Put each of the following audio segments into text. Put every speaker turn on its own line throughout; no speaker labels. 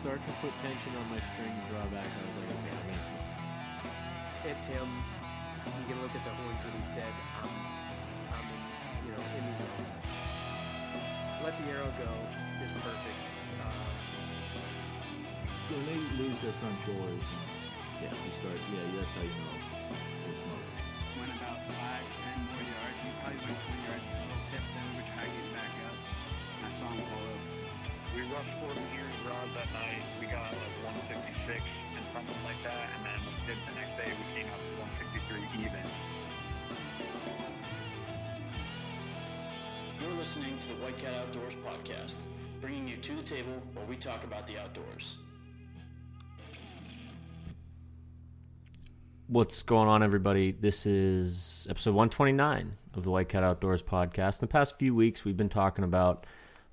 start to put tension on my string drawback, I was like, okay, I'm gonna smoke.
It's him. You can look at the horns when he's dead. I'm in the zone. Let the arrow go is perfect.
When they lose their front shoulders, yeah, that's how you know they're smoking.
Went about 5, 10 more yards. He probably went 20 yards total. Tipped them. We tried to get back up. I saw him pull up.
We rushed 4 meters rods that night. We got like 156 and something like that. And then the next day we came up to 163 even.
You're listening to the White Cat Outdoors podcast, bringing you to the table where we talk about the outdoors.
What's going on, everybody? This is episode 129 of the White Cat Outdoors podcast. In the past few weeks, we've been talking about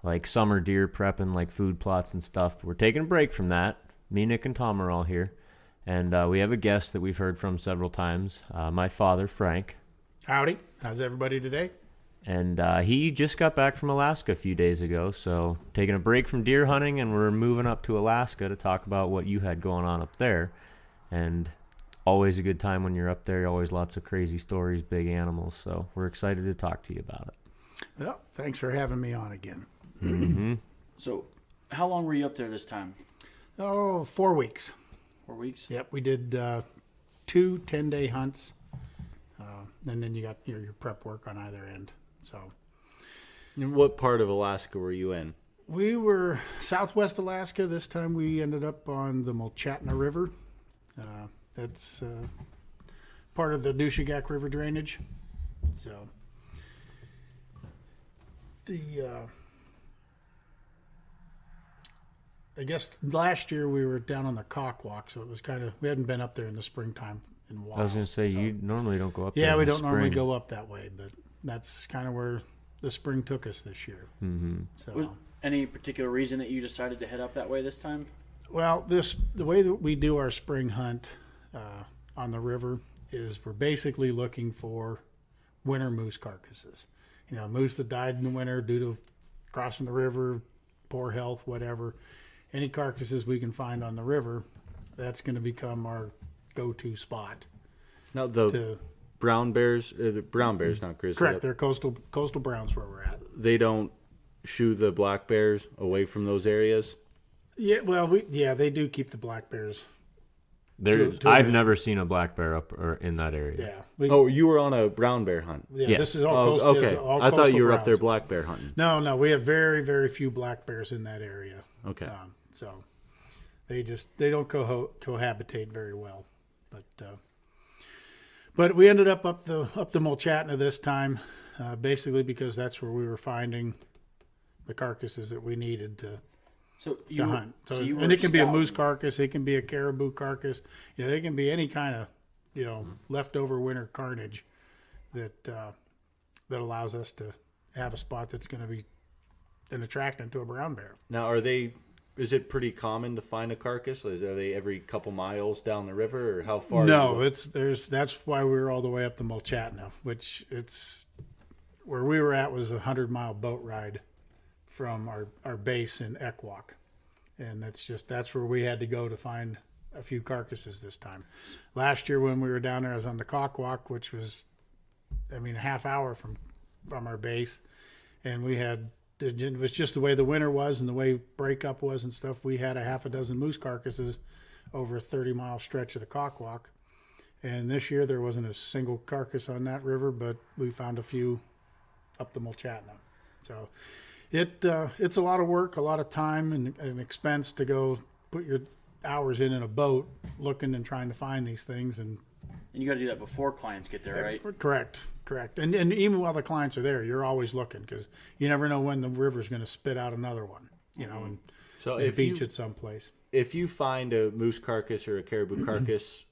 like summer deer prepping, like food plots and stuff. But we're taking a break from that. Me, Nick, and Tom are all here. And we have a guest that we've heard from several times, my father, Frank.
Howdy. How's everybody today?
And he just got back from Alaska a few days ago, so taking a break from deer hunting, and we're moving up to Alaska to talk about what you had going on up there. And always a good time when you're up there. Always lots of crazy stories, big animals. So we're excited to talk to you about it.
Well, thanks for having me on again.
Mm-hmm.
So, how long were you up there this time?
4 weeks.
4 weeks?
Yep, we did 2 10-day hunts, and then you got your prep work on either end. So,
And what part of Alaska were you in?
we were southwest Alaska. This time we ended up on the Mulchatna River. That's part of the Nushagak River drainage. So, I guess last year we were down on the Cockwalk, so it was we hadn't been up there in the springtime in a while.
I was going to say,
so,
you normally don't go up there.
yeah,
in
we
the
don't normally
spring.
go up that way, but that's kind of where the spring took us this year.
Mm-hmm.
So,
Was any particular reason that you decided to head up that way this time?
well, the way that we do our spring hunt on the river is we're basically looking for winter moose carcasses. You know, moose that died in the winter due to crossing the river, poor health, whatever. Any carcasses we can find on the river, that's going to become our go-to spot.
Now the brown bears, not grizzly.
Correct, they're coastal browns where we're at.
They don't shoo the black bears away from those areas.
Yeah, well, they do keep the black bears.
I've never seen a black bear up or in that area.
Yeah.
You were on a brown bear hunt.
Yeah.
This is all coastal.
Okay.
All
I thought
coastal
you were up
browns.
there black bear hunting.
No, we have very, very few black bears in that area.
Okay.
So they don't cohabitate very well. But we ended up the Mulchatna this time, basically because that's where we were finding the carcasses that we needed to hunt. And it can be a moose carcass, it can be a caribou carcass. It can be any kind of leftover winter carnage that allows us to have a spot that's going to be an attractant to a brown bear.
Now, is it pretty common to find a carcass? Are they every couple miles down the river, or how far?
No, that's why we were all the way up the Mulchatna, which where we were at was a 100-mile boat ride from our base in Ekwok. And that's where we had to go to find a few carcasses this time. Last year when we were down there, I was on the Cockwalk, which was, a half hour from our base. And it was just the way the winter was and the way breakup was and stuff. We had a half a dozen moose carcasses over a 30-mile stretch of the Cockwalk. And this year there wasn't a single carcass on that river, but we found a few up the Mulchatna. So it's a lot of work, a lot of time and expense to go put your hours in a boat looking and trying to find these things. And
you got to do that before clients get there, right?
Correct. And even while the clients are there, you're always looking because you never know when the river's going to spit out another one, and beach it someplace.
If you find a moose carcass or a caribou carcass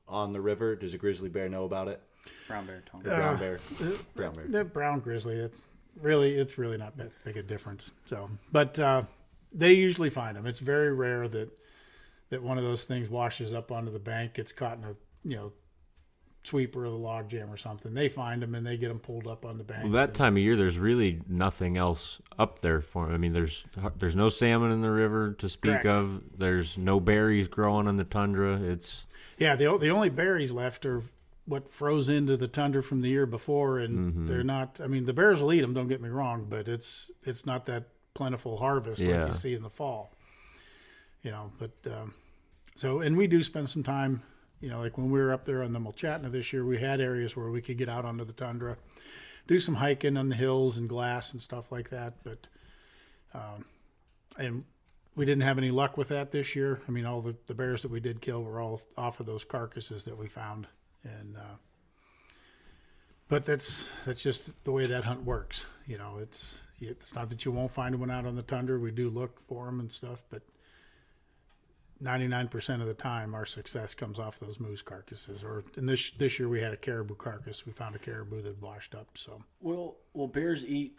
on the river, does a grizzly bear know about it?
Brown bear, Tom.
Brown bear.
The brown grizzly, it's really not that big a difference. So, but they usually find them. It's very rare that one of those things washes up onto the bank, gets caught in a sweeper or the log jam or something. They find them and they get them pulled up on the banks.
Well, that
and-
time of year, there's really nothing else up there for 'em. I mean, there's no salmon in the river to speak
Correct.
of. There's no berries growing on the tundra. It's
Yeah, the only berries left are what froze into the tundra from the year before, and they're not. I mean, the bears will eat them. Don't get me wrong, but it's not that plentiful harvest
Yeah.
like you see in the fall. But so, and we do spend some time. Like when we were up there on the Mulchatna this year, we had areas where we could get out onto the tundra, do some hiking on the hills and glass and stuff like that. But and we didn't have any luck with that this year. I mean, all the bears that we did kill were all off of those carcasses that we found. And but that's just the way that hunt works. It's not that you won't find one out on the tundra. We do look for them and stuff, but 99% of the time our success comes off those moose carcasses. Or in this year we had a caribou carcass. We found a caribou that washed up. So
Will bears eat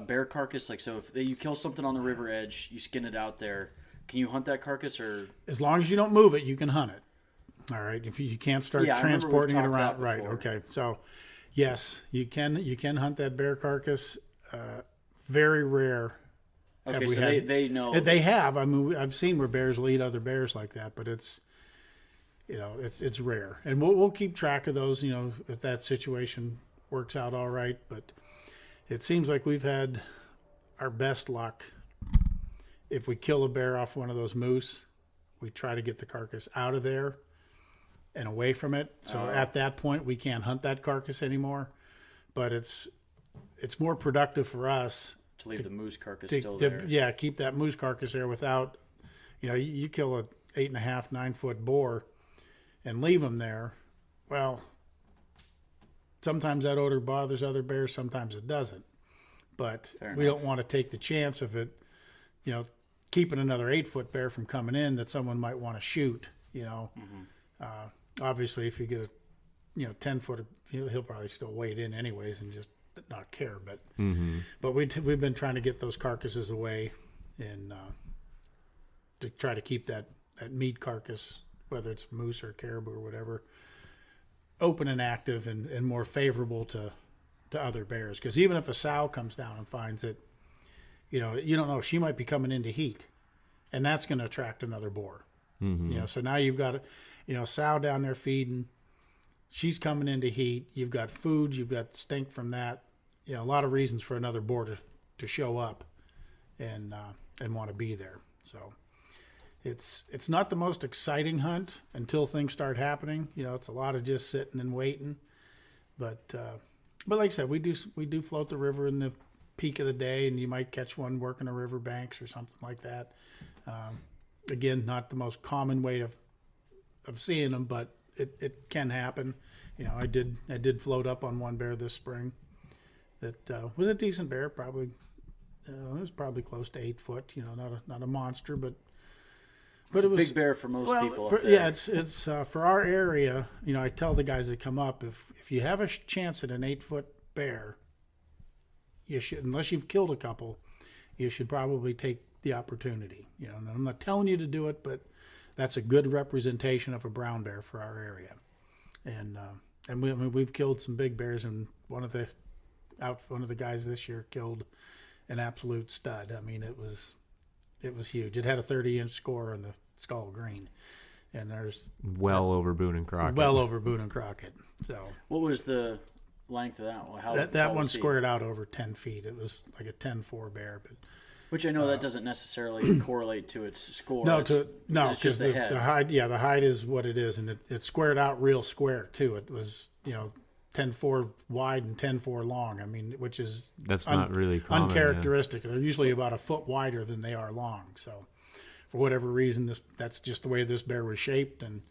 bear carcass? Like, so if you kill something on the river edge, you skin it out there. Can you hunt that carcass or?
as long as you don't move it, you can hunt it. All right. If you can't start
Yeah, I remember we've
transporting it
talked
around,
that
right?
before.
Okay. So yes, you can hunt that bear carcass. Very rare.
Okay,
we
so
had-
they know.
They have. I mean, I've seen where bears will eat other bears like that, but it's rare, and we'll keep track of those. If that situation works out all right, but it seems like we've had our best luck. If we kill a bear off one of those moose, we try to get the carcass out of there and away from it. So at that point, we can't hunt that carcass anymore. But it's more productive for us
to leave the moose carcass
to,
still
to-
there.
yeah, keep that moose carcass there without, you kill a 8.5, 9-foot boar and leave them there. Well, sometimes that odor bothers other bears, sometimes it doesn't. But
Fair
we
enough.
don't want to take the chance of it, keeping another 8-foot bear from coming in that someone might want to shoot. Obviously, if you get a 10-foot, he'll probably still wade in anyways and just not care. But we've been trying to get those carcasses away and to try to keep that meat carcass, whether it's moose or caribou or whatever, open and active and more favorable to other bears. Because even if a sow comes down and finds it, you don't know, she might be coming into heat, and that's going to attract another boar. So now you've got a sow down there feeding. She's coming into heat. You've got food. You've got stink from that. A lot of reasons for another boar to show up and want to be there. So it's not the most exciting hunt until things start happening. It's a lot of just sitting and waiting. But like I said, we do float the river in the peak of the day, and you might catch one working the river banks or something like that. Again, not the most common way of seeing them, but it can happen. I did float up on one bear this spring that was a decent bear, probably it was probably close to 8 foot. Not a monster, but
It's
it
a
was
big bear for most people. Up
for,
there.
yeah, it's for our area. I tell the guys that come up, if you have a chance at an 8-foot bear, you should, unless you've killed a couple, you should probably take the opportunity. And I'm not telling you to do it, but that's a good representation of a brown bear for our area. And we've killed some big bears, and one of the guys this year killed an absolute stud. I mean, it was huge. It had a 30-inch score on the skull green, and there's
well over Boone and Crockett.
well over Boone and Crockett. So
What was the length of that one? How
that
tall
one
was he?
squared out over 10 feet. It was like a 10-4 bear, but
Which I know that doesn't necessarily correlate to its score.
no,
It's just the head.
the hide. Yeah, the hide is what it is, and it squared out real square too. It was 10-4 wide and 10-4 long. I mean, which is
That's not really common,
uncharacteristic. They're usually about a foot wider than they are long. So, for whatever reason, that's just the way this bear was shaped, and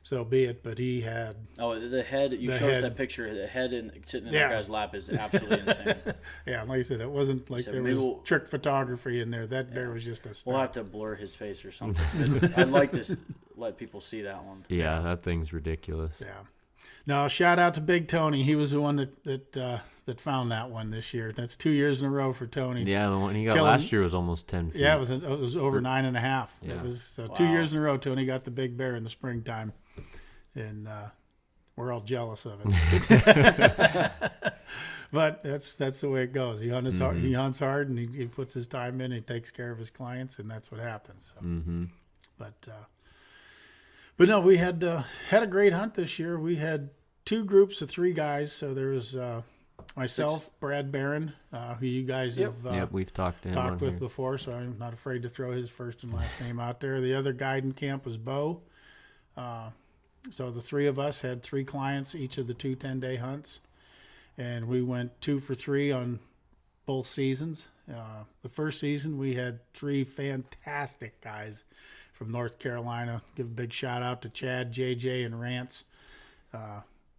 so be it. But he had
The head. You
The
showed us
head.
that picture. The head sitting in
Yeah.
that guy's lap is absolutely insane.
yeah, like I said, it wasn't like
So
there
maybe
was
we'll-
trick photography in there. That bear was just a stud.
We'll have to blur his face or something. I'd like to let people see that one.
Yeah, that thing's ridiculous.
Yeah. No, shout out to Big Tony. He was the one that found that one this year. That's 2 years in a row for Tony.
Yeah, the one he got
Killing-
last year was almost 10 feet.
Yeah, it was over 9.5.
Yeah.
It was 2 years in a row. Tony got the big bear in the springtime, and we're all jealous of it. But that's the way it goes. He hunts hard. He hunts hard, and he puts his time in. He takes care of his clients, and that's what happens. So. But no, we had a great hunt this year. We had 2 groups of 3 guys. So there was myself, Brad Barron, who you guys have
we've talked to him
with
here
before, so I'm not afraid to throw his first and last name out there. The other guide in camp was Bo. So the 3 of us had 3 clients each of the 2 10-day hunts, and we went 2 for 3 on both seasons. The first season we had 3 fantastic guys from North Carolina. Give a big shout out to Chad, JJ, and Rance.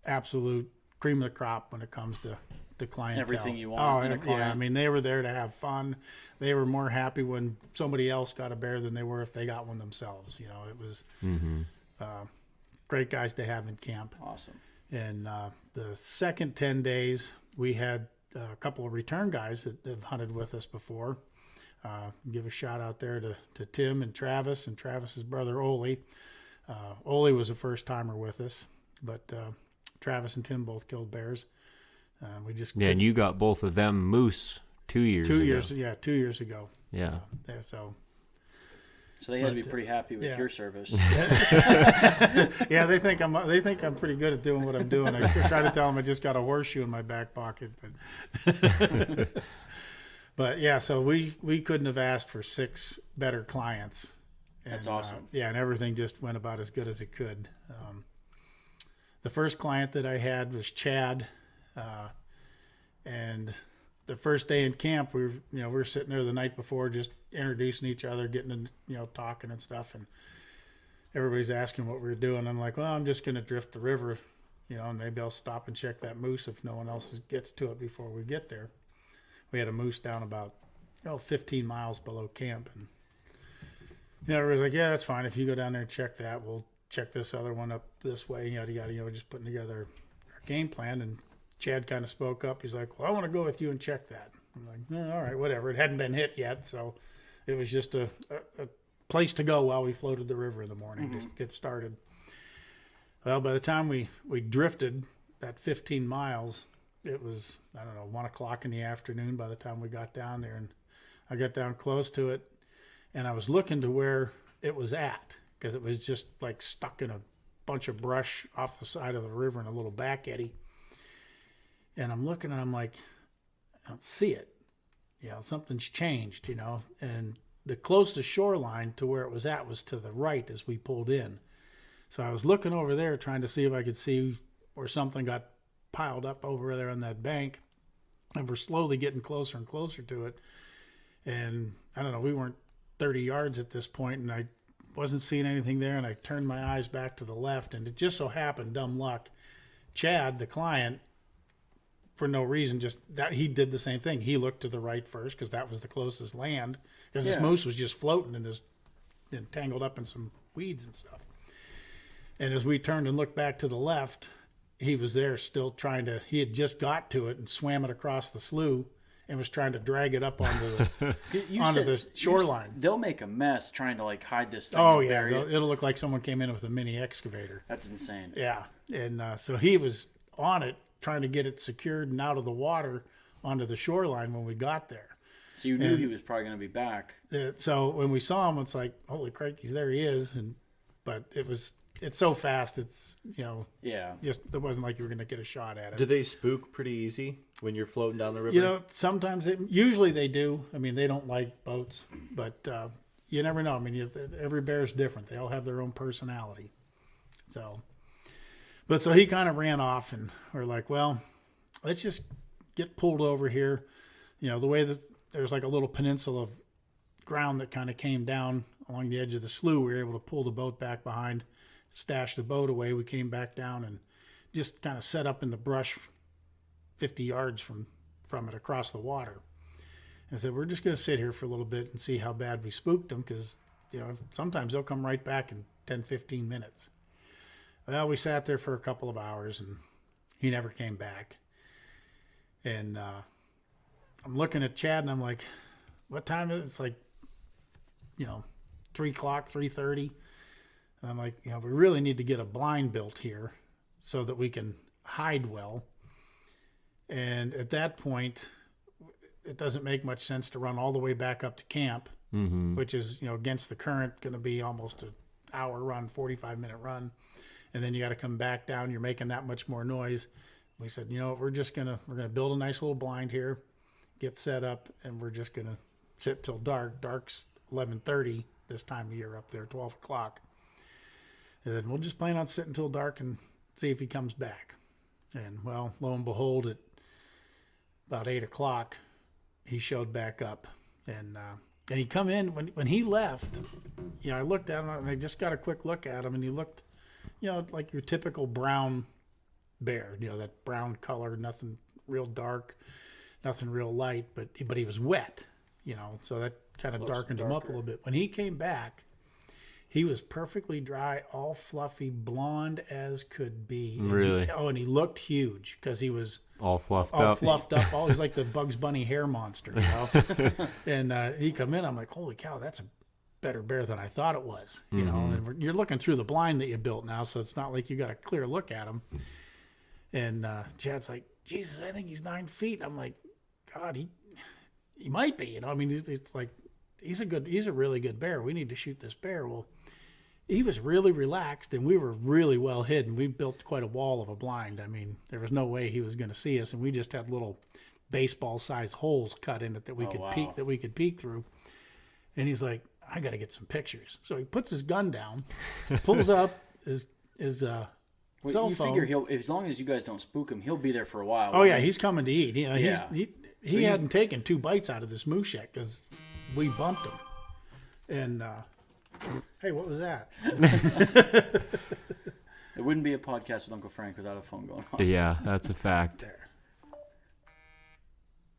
Absolute cream of the crop when it comes to clientele.
Everything you want in a client.
Yeah, I mean, they were there to have fun. They were more happy when somebody else got a bear than they were if they got one themselves. You know, it was great guys to have in camp.
Awesome.
And the second 10 days, we had a couple of return guys that have hunted with us before. Give a shout out there to Tim and Travis's brother Ole. Ole was a first timer with us, but Travis and Tim both killed bears.
and you got both of them moose 2 years ago.
2 years ago.
Yeah.
So they had to be pretty happy with your service.
Yeah, they think I'm pretty good at doing what I'm doing. I try to tell them I just got a horseshoe in my back pocket, but but yeah, so we couldn't have asked for 6 better clients.
That's awesome.
And everything just went about as good as it could. The first client that I had was Chad, and the first day in camp, we were sitting there the night before, just introducing each other, getting to, talking and stuff, and everybody's asking what we were doing. I'm like, well, I'm just going to drift the river, and maybe I'll stop and check that moose if no one else gets to it before we get there. We had a moose down about 15 miles below camp, and everybody's like, yeah, that's fine. If you go down there and check that, we'll check this other one up this way, yada yada. Just putting together our game plan. And Chad kind of spoke up. He's like, well, I want to go with you and check that. I'm like, all right, whatever. It hadn't been hit yet, so it was just a place to go while we floated the river in the morning to get started. Well, by the time we drifted that 15 miles, it was, 1 o'clock in the afternoon by the time we got down there. And I got down close to it, and I was looking to where it was at, because it was just like stuck in a bunch of brush off the side of the river in a little back eddy. And I'm looking, and I'm like, I don't see it. Something's changed, and the closest shoreline to where it was at was to the right as we pulled in. So I was looking over there trying to see if I could see where something got piled up over there on that bank. And we're slowly getting closer and closer to it. And I don't know, we weren't 30 yards at this point, and I wasn't seeing anything there. And I turned my eyes back to the left, and it just so happened, dumb luck, Chad, the client, for no reason, just that he did the same thing. He looked to the right first because that was the closest land, because this moose was just floating in this, tangled up in some weeds and stuff. And as we turned and looked back to the left, he was there still he had just got to it and swam it across the slough and was trying to drag it up onto the shoreline.
They'll make a mess trying to hide this thing.
Oh yeah, it'll look like someone came in with a mini excavator.
That's insane.
Yeah, and so he was on it, trying to get it secured and out of the water onto the shoreline when we got there.
So you knew he was probably going to be back.
So when we saw him, it's like, holy crikey, there he is. But it's so fast. It's, just, it wasn't like you were going to get a shot at it.
Do they spook pretty easy when you're floating down the river?
Sometimes usually they do. I mean, they don't like boats, but you never know. I mean, every bear is different. They all have their own personality. So he kind of ran off, and we're like, well, let's just get pulled over here. The way that there's like a little peninsula of ground that kind of came down along the edge of the slough, we were able to pull the boat back behind, stash the boat away. We came back down and just kind of set up in the brush 50 yards from it across the water. And said, we're just going to sit here for a little bit and see how bad we spooked them, because, sometimes they'll come right back in 10, 15 minutes. Well, we sat there for a couple of hours, and he never came back. And I'm looking at Chad, and I'm like, what time is it? It's like, 3 o'clock, 3:30. And I'm like, we really need to get a blind built here so that we can hide well. And at that point, it doesn't make much sense to run all the way back up to camp, which is, against the current, going to be almost an hour run, 45-minute run. And then you got to come back down. You're making that much more noise. We said, we're going to build a nice little blind here, get set up, and we're just going to sit till dark. Dark's 11:30 this time of year up there, 12 o'clock. And then we'll just plan on sitting till dark and see if he comes back. And, well, lo and behold, at about 8 o'clock, he showed back up. And he come in, when he left, I looked at him, and I just got a quick look at him, and he looked, like your typical brown bear, that brown color, nothing real dark, nothing real light, but he was wet, so that kind of darkened him up a little bit. When he came back, he was perfectly dry, all fluffy, blonde as could be.
Really?
And he looked huge because he was
all fluffed
all
up.
fluffed up. Always like the Bugs Bunny hair monster, And he come in, I'm like, holy cow, that's a better bear than I thought it was. And you're looking through the blind that you built now, so it's not like you got a clear look at him. And Chad's like, Jesus, I think he's 9 feet. I'm like, God, he might be. It's like he's a really good bear. We need to shoot this bear. Well, he was really relaxed, and we were really well hidden. We built quite a wall of a blind. There was no way he was going to see us, and we just had little baseball-sized holes cut in it that we could peek through. And he's like, I got to get some pictures. So he puts his gun down, pulls up his cell phone.
You figure as long as you guys don't spook him, he'll be there for a while.
Oh yeah, he's coming to eat. He hadn't taken 2 bites out of this moose yet because we bumped him. And hey, what was that?
It wouldn't be a podcast with Uncle Frank without a phone going on.
Yeah, that's a fact.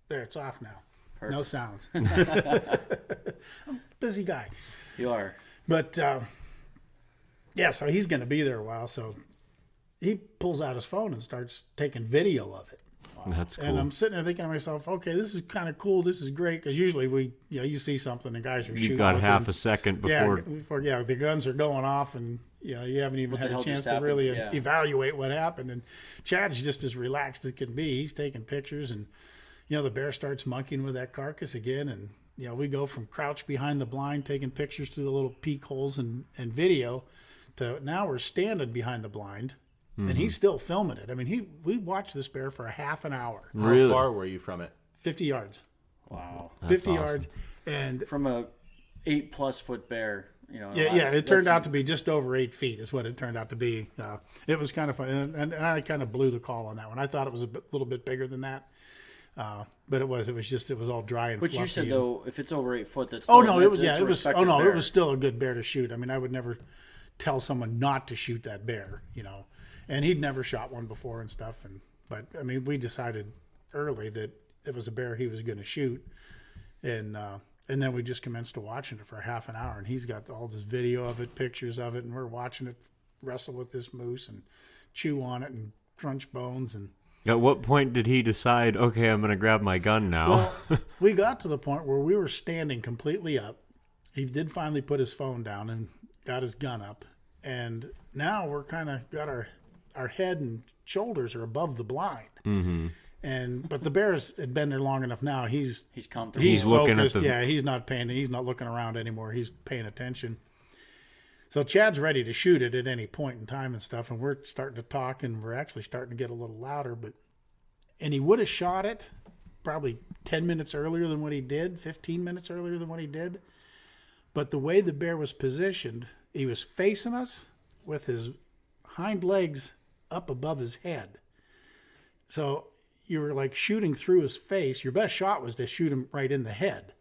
There, it's off now.
Perfect.
No sounds. I'm a busy guy.
You are.
But yeah, so he's going to be there a while. So he pulls out his phone and starts taking video of it.
That's cool.
And I'm sitting there thinking to myself, okay, this is kind of cool. This is great because usually you see something and guys are shooting.
You got half a second before.
Yeah, the guns are going off and you haven't even had a chance to really evaluate what happened. And Chad's just as relaxed as can be. He's taking pictures and the bear starts monkeying with that carcass again. And we go from crouch behind the blind taking pictures through the little peek holes and video to now we're standing behind the blind. And he's still filming it. We watched this bear for a half an hour.
How far were you from it?
50 yards.
Wow.
That's
50
awesome.
yards. And
from a 8+ foot bear,
it turned out to be just over 8 feet is what it turned out to be. It was kind of fun. And I kind of blew the call on that one. I thought it was little bit bigger than that. But it was all dry and fluffy.
But you said, though, if it's over 8 foot, that's still
it was still a good bear to shoot. I would never tell someone not to shoot that bear, And he'd never shot one before and stuff. But we decided early that it was a bear he was going to shoot. And then we just commenced to watching it for half an hour. And he's got all this video of it, pictures of it. And we're watching it wrestle with this moose and chew on it and crunch bones. And
at what point did he decide, okay, I'm going to grab my gun now?
Well, we got to the point where we were standing completely up. He did finally put his phone down and got his gun up. And now we're kind of got our head and shoulders are above the blind. But the bears had been there long enough now. He's comfortable. He's looking focused. He's not looking around anymore. He's paying attention. So Chad's ready to shoot it at any point in time and stuff. And we're starting to talk and we're actually starting to get a little louder, and he would have shot it probably 10 minutes earlier than what he did, 15 minutes earlier than what he did. But the way the bear was positioned, he was facing us with his hind legs up above his head. So you were like shooting through his face. Your best shot was to shoot him right in the head,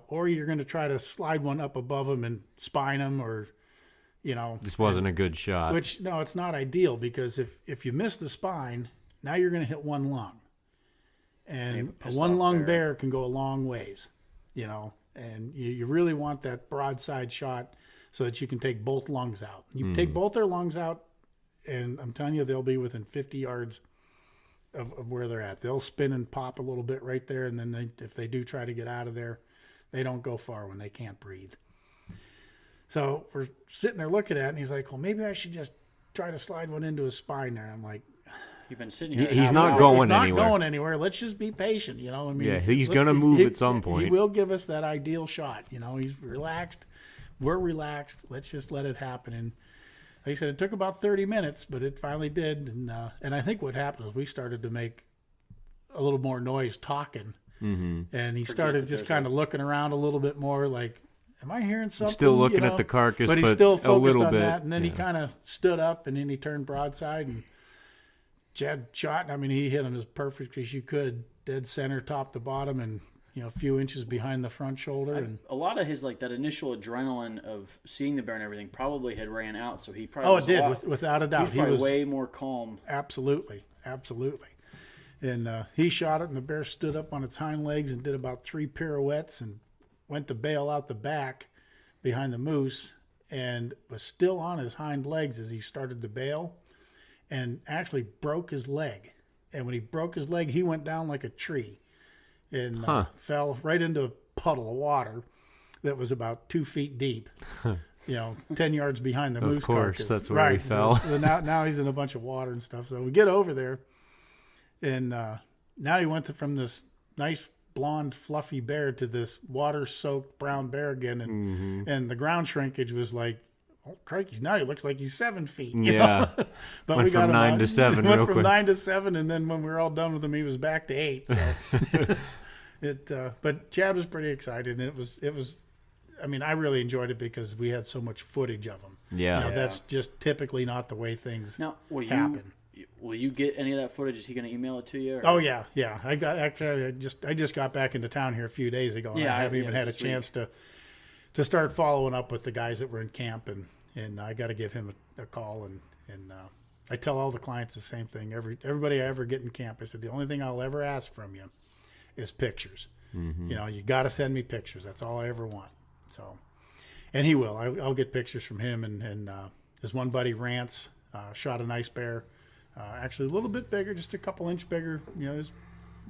or you're going to try to slide one up above him and spine him or,
This wasn't a good shot.
Which, no, it's not ideal because if you miss the spine, now you're going to hit one lung. And a one lung bear can go a long ways, and you really want that broadside shot so that you can take both lungs out. You take both their lungs out, and I'm telling you, they'll be within 50 yards of where they're at. They'll spin and pop a little bit right there, and then if they do try to get out of there, they don't go far when they can't breathe. So we're sitting there looking at it, and he's like, well, maybe I should just try to slide one into his spine there. I'm like,
You've been sitting here.
He's
half
not
hour.
going
he's not
anywhere.
going anywhere. Let's just be patient, you know. I mean,
Yeah, he's
let's-
gonna move at some point.
He will give us that ideal shot. You know, he's relaxed. We're relaxed. Let's just let it happen. And like I said, it took about 30 minutes, but it finally did. And I think what happened was we started to make a little more noise talking, and he started
that
just
there's
kind of looking around a little bit more, like, am I hearing something?
Still looking
You know?
at the carcass,
but he's
but
still
a
focused
little
on
bit,
that. And then he
yeah.
kind of stood up, and then he turned broadside, and Chad shot. I mean, he hit him as perfect as you could, dead center, top to bottom, and a few inches behind the front shoulder. And
A lot of his, like, that initial adrenaline of seeing the bear and everything probably had ran out, so he probably
oh,
was
it did,
a lot,
without a
he
doubt.
was probably way more calm.
Absolutely. And he shot it, and the bear stood up on its hind legs and did about 3 pirouettes and went to bail out the back behind the moose and was still on his hind legs as he started to bail and actually broke his leg. And when he broke his leg, he went down like a tree and fell right into a puddle of water that was about 2 feet deep. 10 yards behind the moose
Of course,
carcass.
that's where he fell.
So now he's in a bunch of water and stuff. So we get over there, and now he went from this nice blonde fluffy bear to this water-soaked brown bear again, and the ground shrinkage was like, oh crikey! Now he looks like he's 7 feet. you
Yeah.
know? But
Went
we got
from
him
9
out.
to 7
Went
real
from
quick.
9 to 7, and then when we were all done with him, he was back to 8. So but Chad was pretty excited, and it was. I mean, I really enjoyed it because we had so much footage of him.
Yeah.
That's just typically not the way things
Now,
happen.
will you get any of that footage? Is he going to email it to you? Or?
Oh yeah. I just got back into town here a few days ago, and
Yeah,
I haven't even had a
this week.
chance to start following up with the guys that were in camp, and I got to give him a call, and I tell all the clients the same thing. Everybody I ever get in camp, I said the only thing I'll ever ask from you is pictures. You got to send me pictures. That's all I ever want. So, and he will. I'll get pictures from him, and his one buddy Rance shot a nice bear. Actually, a little bit bigger, just a couple inch bigger. It was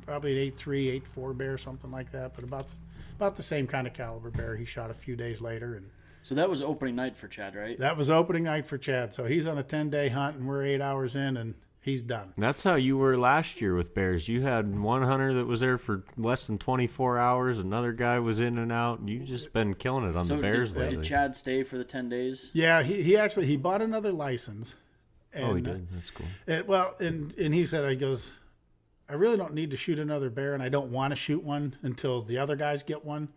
probably an 8.3, 8.4 bear, something like that. But about the same kind of caliber bear he shot a few days later. And
So that was opening night for Chad, right?
that was opening night for Chad. So he's on a 10-day hunt, and we're 8 hours in, and he's done.
That's how you were last year with bears. You had one hunter that was there for less than 24 hours. Another guy was in and out. You've just been killing it on
So
the bears
did
lately.
Chad stay for the 10 days?
Yeah, he bought another license. And,
Oh, he did. That's cool.
And he said, he goes, I really don't need to shoot another bear, and I don't want to shoot one until the other guys get one.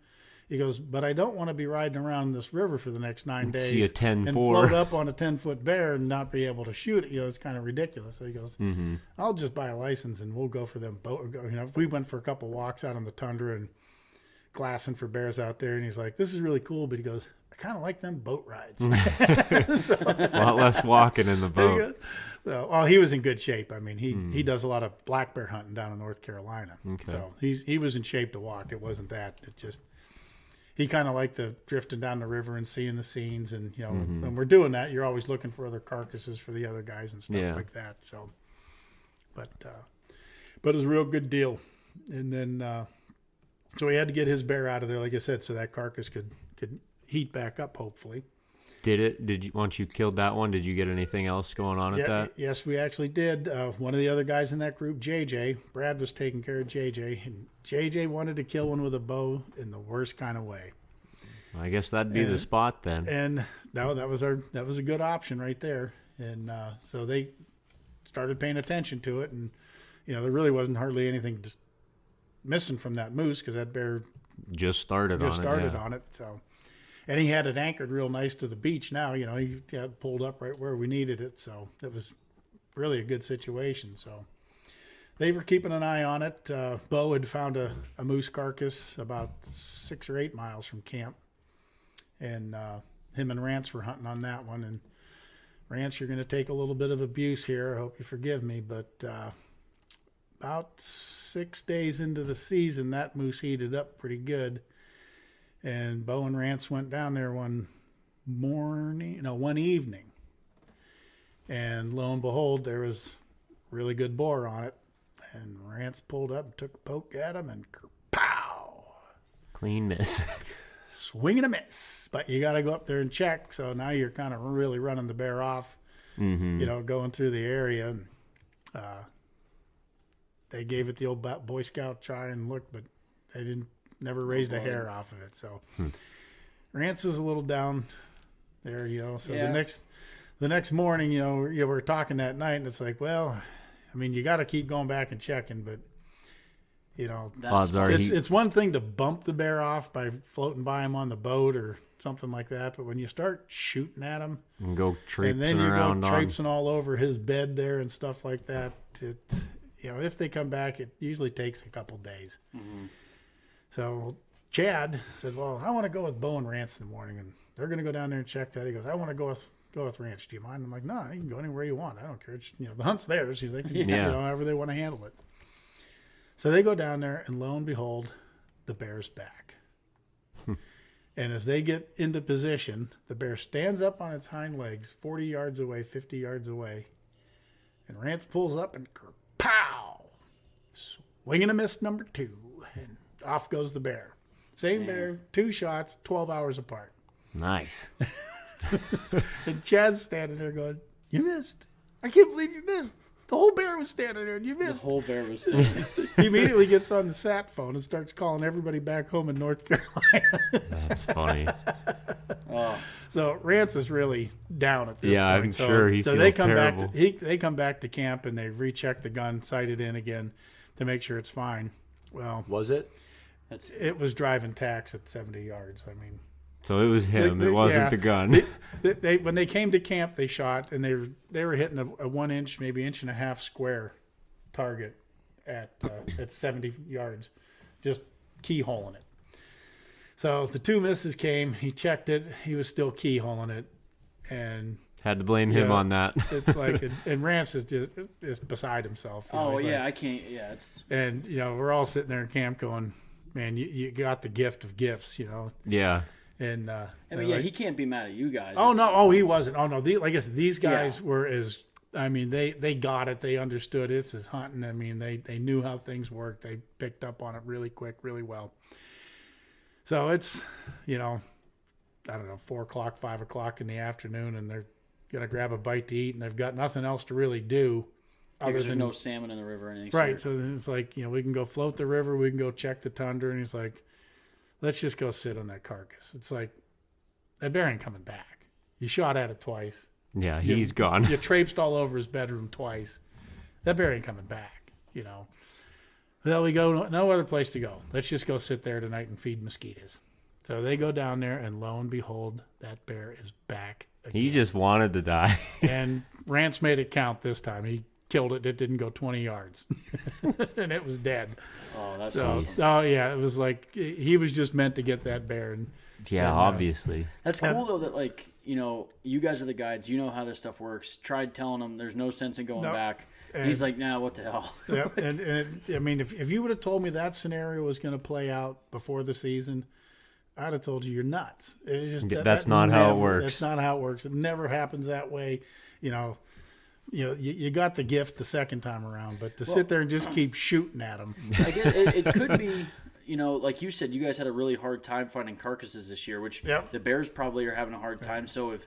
He goes, but I don't want to be riding around this river for the next 9 days
See a 10-4.
and float up on a 10-foot bear and not be able to shoot it. It's kind of ridiculous. So he goes, I'll just buy a license and we'll go for them boat. We went for a couple walks out on the tundra and glassing for bears out there, and he's like, this is really cool, but he goes, I kind of like them boat rides.
A lot less walking in the boat.
So, he was in good shape. I mean, he does a lot of black bear hunting down in North Carolina.
Okay.
So he was in shape to walk. It wasn't that. It just he kind of liked the drifting down the river and seeing the scenes. And when we're doing that, you're always looking for other carcasses for the other guys and stuff like that. So, but it was a real good deal. And then so he had to get his bear out of there, like I said, so that carcass could heat back up, hopefully.
Did you once you killed that one? Did you get anything else going on at that?
Yes, we actually did. One of the other guys in that group, JJ, Brad was taking care of JJ, and JJ wanted to kill one with a bow in the worst kind of way.
I guess that'd be the spot then.
And no, that was a good option right there. And so they started paying attention to it, and there really wasn't hardly anything just missing from that moose because that bear
Just started
on it. So. And he had it anchored real nice to the beach now. He got it pulled up right where we needed it. So it was really a good situation. So they were keeping an eye on it. Bo had found a moose carcass about 6 or 8 miles from camp. And him and Rance were hunting on that one. And Rance, you're going to take a little bit of abuse here. I hope you forgive me. But about 6 days into the season, that moose heated up pretty good. And Bo and Rance went down there one evening. And lo and behold, there was really good boar on it. And Rance pulled up and took a poke at him and pow!
Clean miss.
Swing and a miss. But you got to go up there and check. So now you're kind of really running the bear off going through the area. And, they gave it the old Boy Scout try and look, but they never raised a hair off of it. So Rance was a little down there, So the next morning, we were talking that night, and it's like, well, I mean, you got to keep going back and checking, but
odds are
it's one thing to bump the bear off by floating by him on the boat or something like that, but when you start shooting at him
and go traipsing
and then you
around
go traipsing all over his bed there and stuff like that, if they come back, it usually takes a couple days. So Chad said, well, I want to go with Bo and Rance in the morning, and they're going to go down there and check that. He goes, I want to go with Rance. Do you mind? I'm like, no, you can go anywhere you want. I don't care. It's, the hunt's theirs. They can, however they want to handle it. So they go down there, and lo and behold, the bear's back. And as they get into position, the bear stands up on its hind legs 40 yards away, 50 yards away, and Rance pulls up and pow! Swing and a miss number 2, and off goes the bear. Same bear, 2 shots, 12 hours apart.
Nice.
And Chad's standing there going, you missed. I can't believe you missed. The whole bear was standing there, and you missed.
The whole bear was standing there.
He immediately gets on the sat phone and starts calling everybody back home in North Carolina.
That's funny.
So Rance is really down at this point.
Yeah, I'm sure he feels
they come
terrible.
They come back to camp, and they recheck the gun, sight it in again to make sure it's fine. Well,
Was it?
it was driving tacks at 70 yards. I mean,
So it was him. It wasn't the gun.
They when they came to camp, they shot, and they were hitting a 1 inch, maybe 1.5 inch square target at 70 yards, just keyholing it. So the 2 misses came. He checked it. He was still keyholing it, and
Had to blame him on that.
it's like, and Rance is just beside himself.
Oh,
He's
yeah,
like,
I can't. Yeah, it's.
and we're all sitting there in camp going, man, you got the gift of gifts,
Yeah.
And
I mean, yeah, he can't be mad at you guys.
oh
It's-
no, oh he wasn't. Oh no, I guess these guys were as. I mean, they got it. They understood it's as hunting. I mean, they knew how things worked. They picked up on it really quick, really well. So it's, I don't know, 4 o'clock, 5 o'clock in the afternoon, and they're gonna grab a bite to eat, and they've got nothing else to really do.
Because there's no salmon in the river or anything.
Right. So then it's like, we can go float the river, we can go check the tundra, and he's like, let's just go sit on that carcass. It's like, that bear ain't coming back. You shot at it twice.
Yeah, he's gone.
You traipsed all over his bedroom twice. That bear ain't coming back, Well, we go, no other place to go. Let's just go sit there tonight and feed mosquitoes. So they go down there, and lo and behold, that bear is back again.
He just wanted to die.
And Rance made it count this time. He killed it. It didn't go 20 yards. And it was dead.
Oh, that's
So,
awesome.
oh, yeah, it was like he was just meant to get that bear. And
Yeah, obviously.
That's cool though. That you guys are the guides. You know how this stuff works. Tried telling him there's no sense in going
No.
back.
And-
He's like, nah, what the hell?
yeah, I mean, if you would have told me that scenario was going to play out before the season, I'd have told you you're nuts. It's just
That's not how it
never-
works.
That's not how it works. It never happens that way. You got the gift the second time around, but to sit there and just keep shooting at them.
I guess it could be, like you said, you guys had a really hard time finding carcasses this year, which
Yep.
the Bears probably are having a hard time. So if,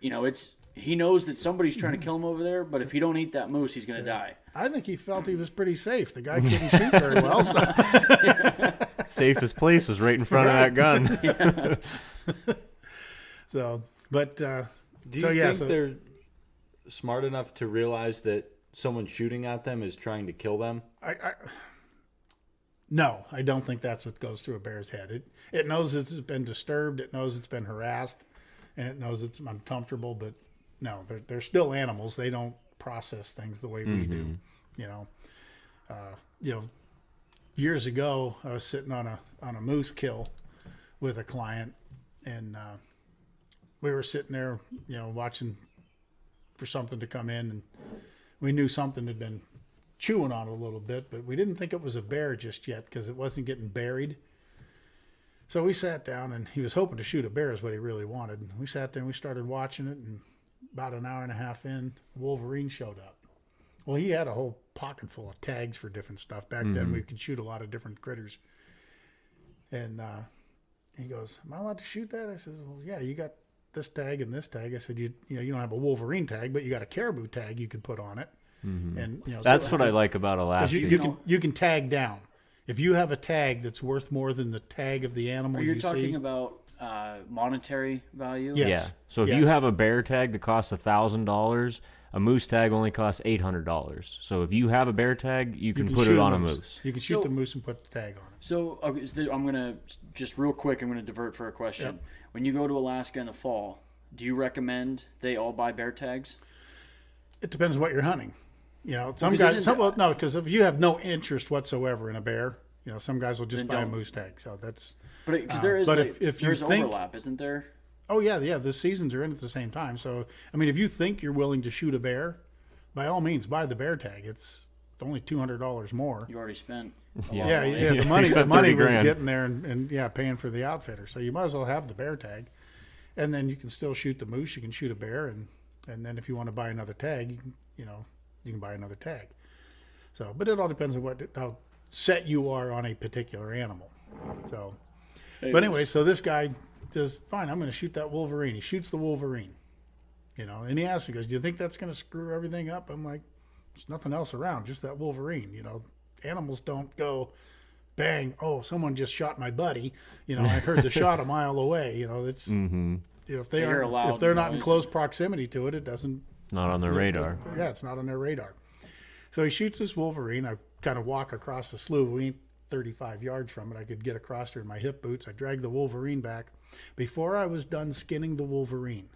he knows that somebody's trying to kill him over there, but if he don't eat that moose, he's going to die.
I think he felt he was pretty safe. The guy couldn't shoot very well. So.
Safest place was right in front of that gun.
So, but
Do you think they're smart enough to realize that someone shooting at them is trying to kill them?
No, I don't think that's what goes through a bear's head. It knows it's been disturbed. It knows it's been harassed, and it knows it's uncomfortable. But no, they're still animals. They don't process things the way we do. Years ago, I was sitting on a moose kill with a client, and we were sitting there, watching for something to come in, and we knew something had been chewing on it a little bit, but we didn't think it was a bear just yet because it wasn't getting buried. So we sat down, and he was hoping to shoot a bear is what he really wanted. And we sat there and we started watching it, and about an hour and a half in, Wolverine showed up. Well, he had a whole pocket full of tags for different stuff. Back then, we could shoot a lot of different critters. And he goes, "Am I allowed to shoot that?" I says, "Well, yeah, you got this tag and this tag. I said, you don't have a Wolverine tag, but you got a caribou tag you can put on it. Mm-hmm. And
that's what I like about Alaska.
You can tag down. If you have a tag that's worth more than the tag of the animal,
you're talking about monetary value.
Yes.
Yeah. So if you have a bear tag that costs $1,000, a moose tag only costs $800. So if you have a bear tag, you can put it on a moose.
You can shoot the moose and put the tag on it.
So I'm gonna just real quick. I'm gonna divert for a question. Yep. When you go to Alaska in the fall, do you recommend they all buy bear tags?
It depends on what you're hunting. Some guys. No, because if you have no interest whatsoever in a bear, some guys will just buy a moose tag. So that's.
But because there is, there's overlap, isn't there?
Oh yeah. The seasons are in at the same time. So I mean, if you think you're willing to shoot a bear, by all means buy the bear tag. It's only $200 more.
You already spent.
Yeah. The money was getting there and paying for the outfitter. So you might as well have the bear tag, and then you can still shoot the moose. You can shoot a bear, and then if you want to buy another tag, you can buy another tag. So, but it all depends on how set you are on a particular animal. So, but anyway, so this guy says, "Fine, I'm going to shoot that Wolverine." He shoots the Wolverine, and he asks me, "Goes, do you think that's going to screw everything up?" I'm like, "There's nothing else around, just that Wolverine." Animals don't go, bang! Oh, someone just shot my buddy. I heard the shot a mile away. It's if they're not in close proximity to it, it doesn't.
Not on their radar.
Yeah, it's not on their radar. So he shoots this Wolverine. I kind of walk across the slough. We ain't 35 yards from it. I could get across there in my hip boots. I dragged the Wolverine back. Before I was done skinning the Wolverine,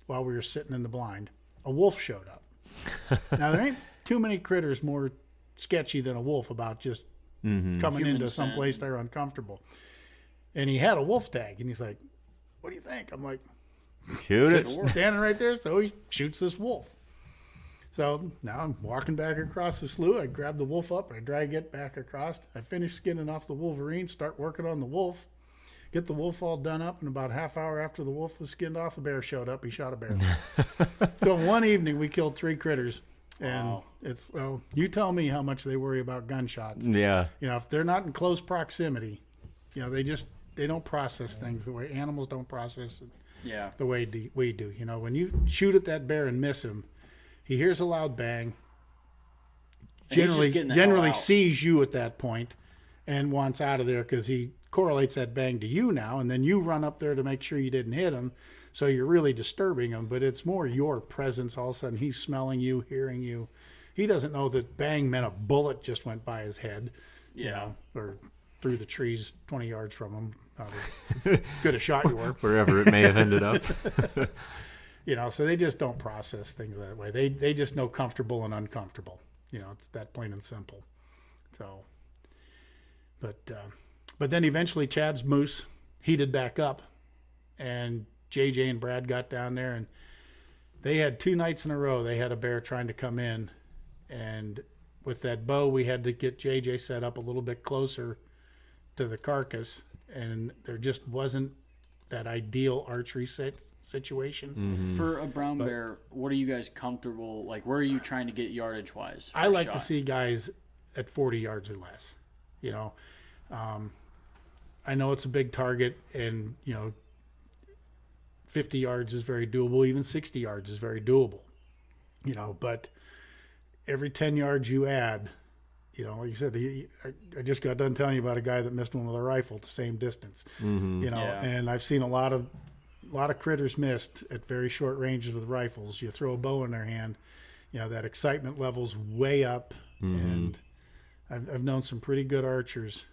while we were sitting in the blind, a wolf showed up. Now, there ain't too many critters more sketchy than a wolf about just coming into some place they're uncomfortable. And he had a wolf tag, and he's like, "What do you think?" I'm like,
"Shoot it."
Standing right there, so he shoots this wolf. So now I'm walking back across the slough. I grab the wolf up, I drag it back across. I finish skinning off the Wolverine, start working on the wolf, get the wolf all done up, and about a half hour after the wolf was skinned off, a bear showed up. He shot a bear. So one evening we killed 3 critters. And it's you tell me how much they worry about gunshots.
Yeah.
If they're not in close proximity, they don't process things the way animals don't process it.
Yeah.
The way we do. When you shoot at that bear and miss him, he hears a loud bang. Generally sees you at that point and wants out of there because he correlates that bang to you now, and then you run up there to make sure you didn't hit him. So you're really disturbing him, but it's more your presence. All of a sudden, he's smelling you, hearing you. He doesn't know that bang meant a bullet just went by his head, or through the trees 20 yards from him. Good a shot you were.
Wherever it may have ended up.
So they just don't process things that way. They just know comfortable and uncomfortable. It's that plain and simple. So, but then eventually Chad's moose heated back up, and JJ and Brad got down there, and they had 2 nights in a row. They had a bear trying to come in, and with that bow, we had to get JJ set up a little bit closer to the carcass, and there just wasn't that ideal archery situation.
Mm-hmm.
For a brown bear, what are you guys comfortable, like where are you trying to get yardage wise?
I like to see guys at 40 yards or less. I know it's a big target, and 50 yards is very doable. Even 60 yards is very doable. But every 10 yards you add, like you said, I just got done telling you about a guy that missed one with a rifle at the same distance.
Mm-hmm.
And I've seen a lot of critters missed at very short ranges with rifles. You throw a bow in their hand, that excitement level's way up.
Mm-hmm.
And I've known some pretty good archers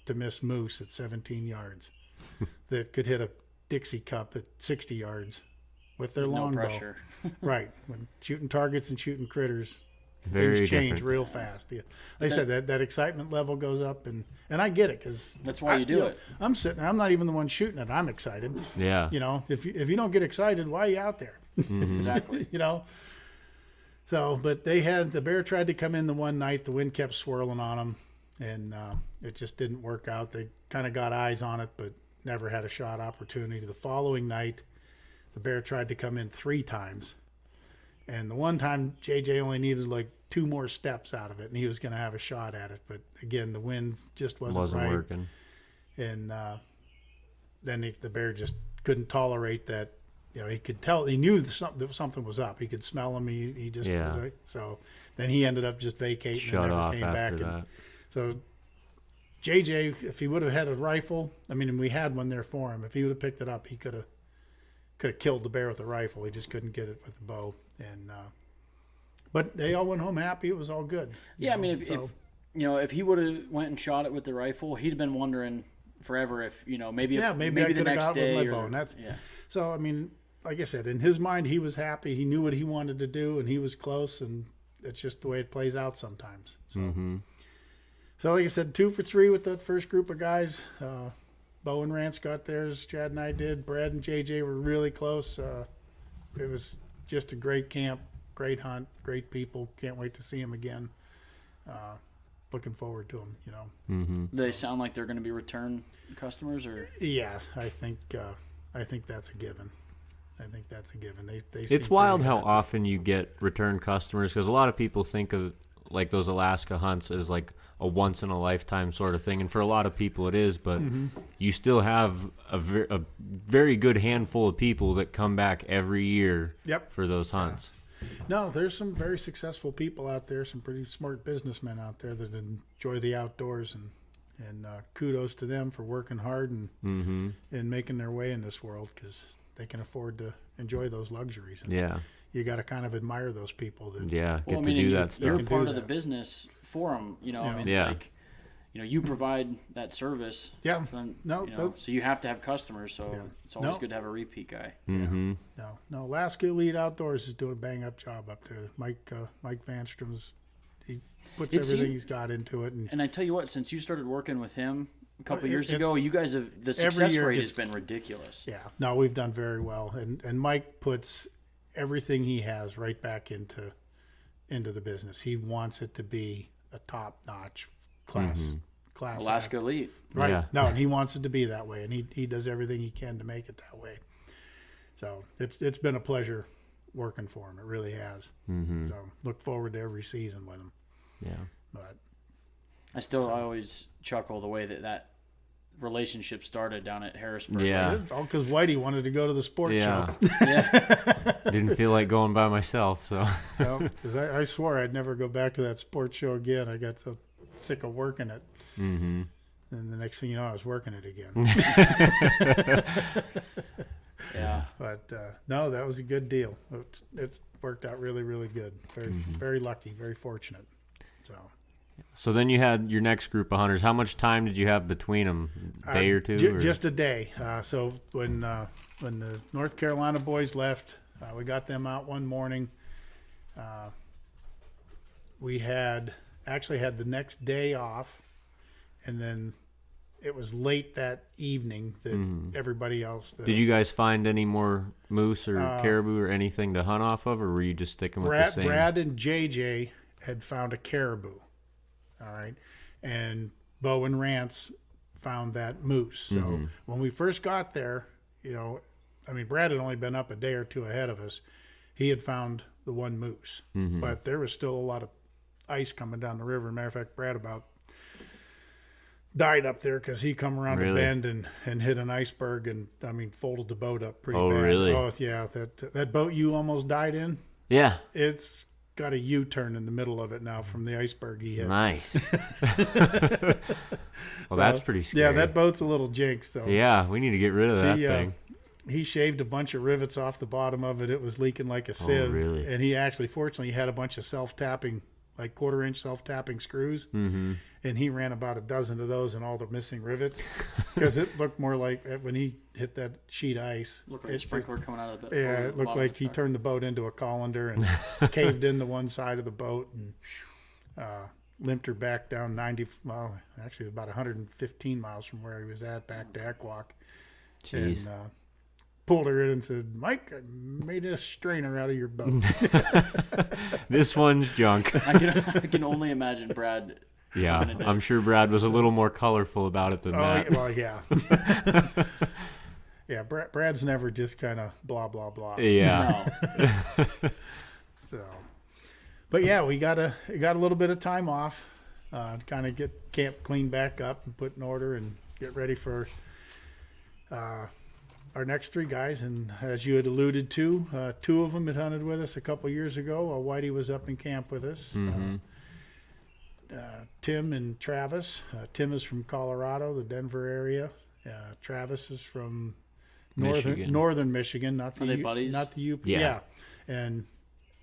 to miss moose at 17 yards that could hit a Dixie cup at 60 yards with their longbow.
No pressure.
Right. When shooting targets and shooting critters,
Very
things change
different.
real fast. Yeah. Like I said, that excitement level goes up, and I get it because
that's why you do it.
I'm sitting there. I'm not even the one shooting it. I'm excited.
Yeah.
If you don't get excited, why are you out there?
Mm-hmm.
Exactly.
So, but the bear tried to come in the one night. The wind kept swirling on them, and it just didn't work out. They kind of got eyes on it, but never had a shot opportunity. The following night, the bear tried to come in 3 times. And the one time, JJ only needed like 2 more steps out of it, and he was going to have a shot at it. But again, the wind just wasn't right.
Working.
And then the bear just couldn't tolerate that he could tell, he knew that something was up. He could smell them. He just so then he ended up just vacating
Shut
and never
off
came
after
back.
that.
So JJ, if he would have had a rifle, I mean, and we had one there for him. If he would have picked it up, he could have killed the bear with a rifle. He just couldn't get it with the bow. And but they all went home happy. It was all good.
Yeah, I mean, if he would have went and shot it with the rifle, he'd have been wondering forever if maybe
I
the
could have
next
got
day
with my bow. And that's so. I mean, like I said, in his mind, he was happy. He knew what he wanted to do, and he was close. And it's just the way it plays out sometimes. So, so like I said, 2 for 3 with that first group of guys. Bo and Rance got theirs. Chad and I did. Brad and JJ were really close. It was just a great camp, great hunt, great people. Can't wait to see them again. Looking forward to them.
They sound like they're going to be return customers, or
Yeah, I think that's a given. They
It's
seem
wild
pretty
how
happy.
often you get return customers, because a lot of people think of like those Alaska hunts as like a once in a lifetime sort of thing, and for a lot of people it is, but you still have a very good handful of people that come back every year for those hunts.
No, there's some very successful people out there, some pretty smart businessmen out there that enjoy the outdoors, and kudos to them for working hard and making their way in this world, because they can afford to enjoy those luxuries. And you got to kind of admire those people. That,
get to do that stuff.
You're
Can
part
do
of the
that.
business for them.
Yeah.
Like, you provide that service.
Yeah.
From,
No,
so you have to have customers. So it's always
No.
good to have a repeat guy.
No, Alaska Elite Outdoors is doing a bang up job up there. Mike Vanstrom's, he puts everything he's got into it,
And I tell you what, since you started working with him a couple years
it's-
ago, you guys have the
every
success
year
rate
gets-
has been ridiculous.
yeah, no, we've done very well, and Mike puts everything he has right back into the business. He wants it to be a top notch class.
Alaska Elite.
Right.
Yeah.
No, and he wants it to be that way, and he does everything he can to make it that way. So it's been a pleasure working for him. It really has. So look forward to every season with him.
Yeah.
But
I always chuckle the way that relationship started down at Harrisburg.
Yeah.
it's all because Whitey wanted to go to the sports
Yeah.
show.
Didn't feel like going by myself, so.
Because I swore I'd never go back to that sports show again. I got so sick of working it. And the next thing you know, I was working it again.
Yeah.
But no, that was a good deal. It's worked out really, really good. Very lucky, very fortunate.
So then you had your next group of hunters. How much time did you have between them? A day or two? Or?
Just a day. So when the North Carolina boys left, we got them out one morning. We actually had the next day off, and then it was late that evening that everybody else.
Did you guys find any more moose or caribou or anything to hunt off of, or were you just sticking with the same?
Brad and JJ had found a caribou. All right. And Bo and Rance found that moose. So when we first got there, Brad had only been up a day or two ahead of us. He had found the one moose, but there was still a lot of ice coming down the river. Matter of fact, Brad about died up there because he come around a bend and hit an iceberg and, folded the boat up pretty bad.
Oh, really?
Oh, yeah. That boat you almost died in,
Yeah.
it's got a U-turn in the middle of it now from the iceberg he hit.
Nice. Well, that's pretty scary.
Yeah, that boat's a little jinxed. So
Yeah, we need to get rid of that thing.
He shaved a bunch of rivets off the bottom of it. It was leaking like a sieve.
really?
And he actually, fortunately, had a bunch of self-tapping, like quarter-inch self-tapping screws. And he ran about a dozen of those and all the missing rivets because it looked more like when he hit that sheet ice.
Looked like a sprinkler coming out of the
Yeah, it looked like he turned the boat into a colander and caved in the one side of the boat and limped her back down actually about 115 miles from where he was at back to Ekwok.
Jeez.
And pulled her in and said, "Mike, I made a strainer out of your boat."
This one's junk.
I can only imagine Brad.
Yeah, I'm sure Brad was a little more colorful about it than that.
Well, yeah. Yeah, Brad's never just kind of blah, blah, blah.
Yeah.
So, but yeah, we got a little bit of time off to kind of get camp cleaned back up and put in order and get ready for our next three guys, and as you had alluded to, two of them had hunted with us a couple years ago while Whitey was up in camp with us. Tim and Travis. Tim is from Colorado, the Denver area. Travis is from northern Michigan, not the
Are they buddies?
Not the UP.
Yeah.
And